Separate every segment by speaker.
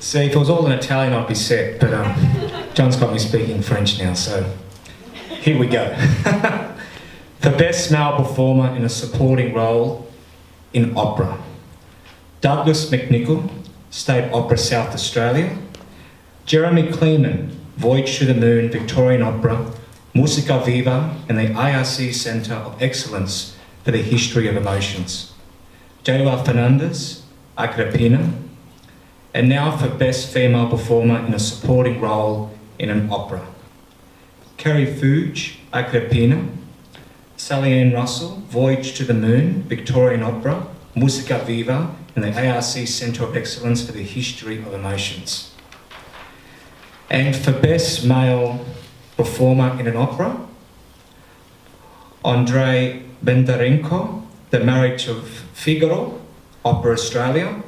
Speaker 1: See, if it was all in Italian, I'd be set, but John's got me speaking French now, so here we go. For Best Male Performer in a Supporting Role in Opera, Douglas McNichol, State Opera South Australia. Jeremy Kleeman, Voyage to the Moon, Victorian Opera, Musica Viva, and the ARC Centre of Excellence for the History of Emotions. Jayla Fernandez, Agrippina. And now for Best Female Performer in a Supporting Role in an Opera. Kerry Fuge, Agrippina. Sally Ann Russell, Voyage to the Moon, Victorian Opera, Musica Viva, and the ARC Centre of Excellence for the History of Emotions. And for Best Male Performer in an Opera, Andrei Bendarenko, The Marriage of Figaro, Opera Australia,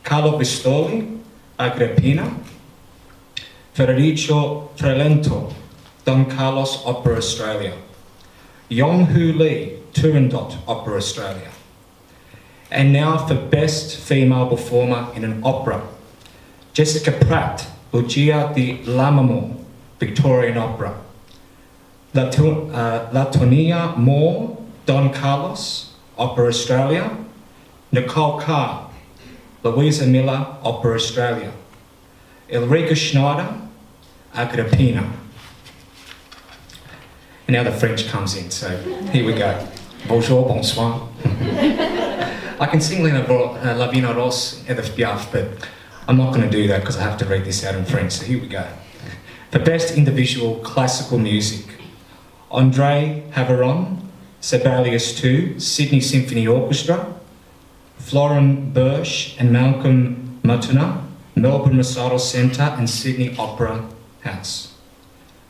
Speaker 1: Carlo Bistoli, Agrippina, Federico Frelento, Don Carlos, Opera Australia, Yong-Hoo Lee, Turandot, Opera Australia. And now for Best Female Performer in an Opera, Jessica Pratt, Lucia di Lammermoor, Victorian Opera, Latonia Moore, Don Carlos, Opera Australia, Nicole Carr, Louisa Miller, Opera Australia, Ulrika Schneider, Agrippina. And now the French comes in, so here we go. Bonjour, bonsoir. I can sing La Vina Rosse, Edith Piaf, but I'm not going to do that because I have to read this out in French, so here we go. For Best Individual Classical Music, André Haveron, Sibelius II, Sydney Symphony Orchestra, Florin Burch and Malcolm Matuna, Melbourne Recital Centre and Sydney Opera House.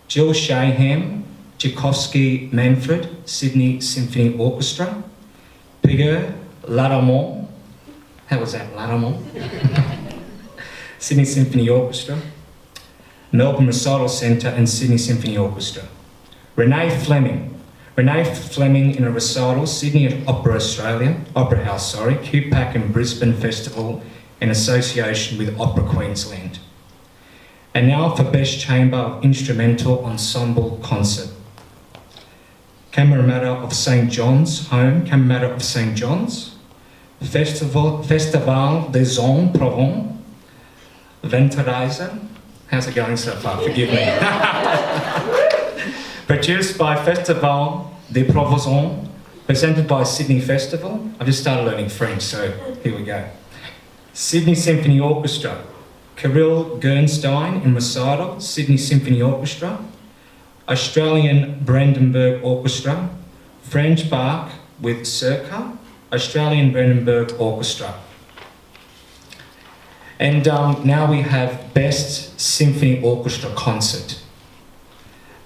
Speaker 1: Jill Shaham, Tchaikovsky Manfred, Sydney Symphony Orchestra. Pierre Laramont, how was that, Laramont? Sydney Symphony Orchestra. Melbourne Recital Centre and Sydney Symphony Orchestra. Renee Fleming in a recital, Sydney Opera House, QPAC and Brisbane Festival in association with Opera Queensland. And now for Best Chamber Instrumental Ensemble Concert. Camerata of St John's, Camerata of St John's, Festival des Aix-Provence, Venterizer. How's it going so far? Forgive me. Produced by Festival des Provence, presented by Sydney Festival. I just started learning French, so here we go. Sydney Symphony Orchestra, Kirill Gernstein in recital, Sydney Symphony Orchestra. Australian Brandenburg Orchestra, French Bach with Circa, Australian Brandenburg Orchestra. And now we have Best Symphony Orchestra Concert.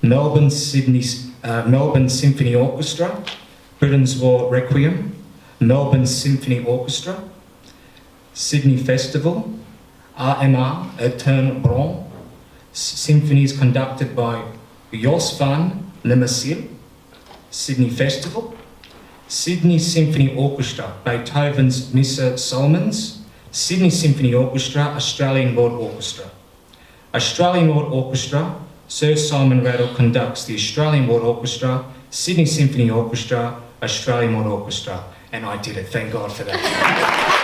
Speaker 1: Melbourne Symphony Orchestra, Britain's War Requiem, Melbourne Symphony Orchestra, Sydney Festival, RMR, Etern Blanc, symphonies conducted by Jos van Lemercier, Sydney Festival, Sydney Symphony Orchestra, Beethoven's Missa Solomons, Sydney Symphony Orchestra, Australian World Orchestra. Australian World Orchestra, Sir Simon Rattle conducts the Australian World Orchestra, Sydney Symphony Orchestra, Australian World Orchestra, and I did it, thank God for that.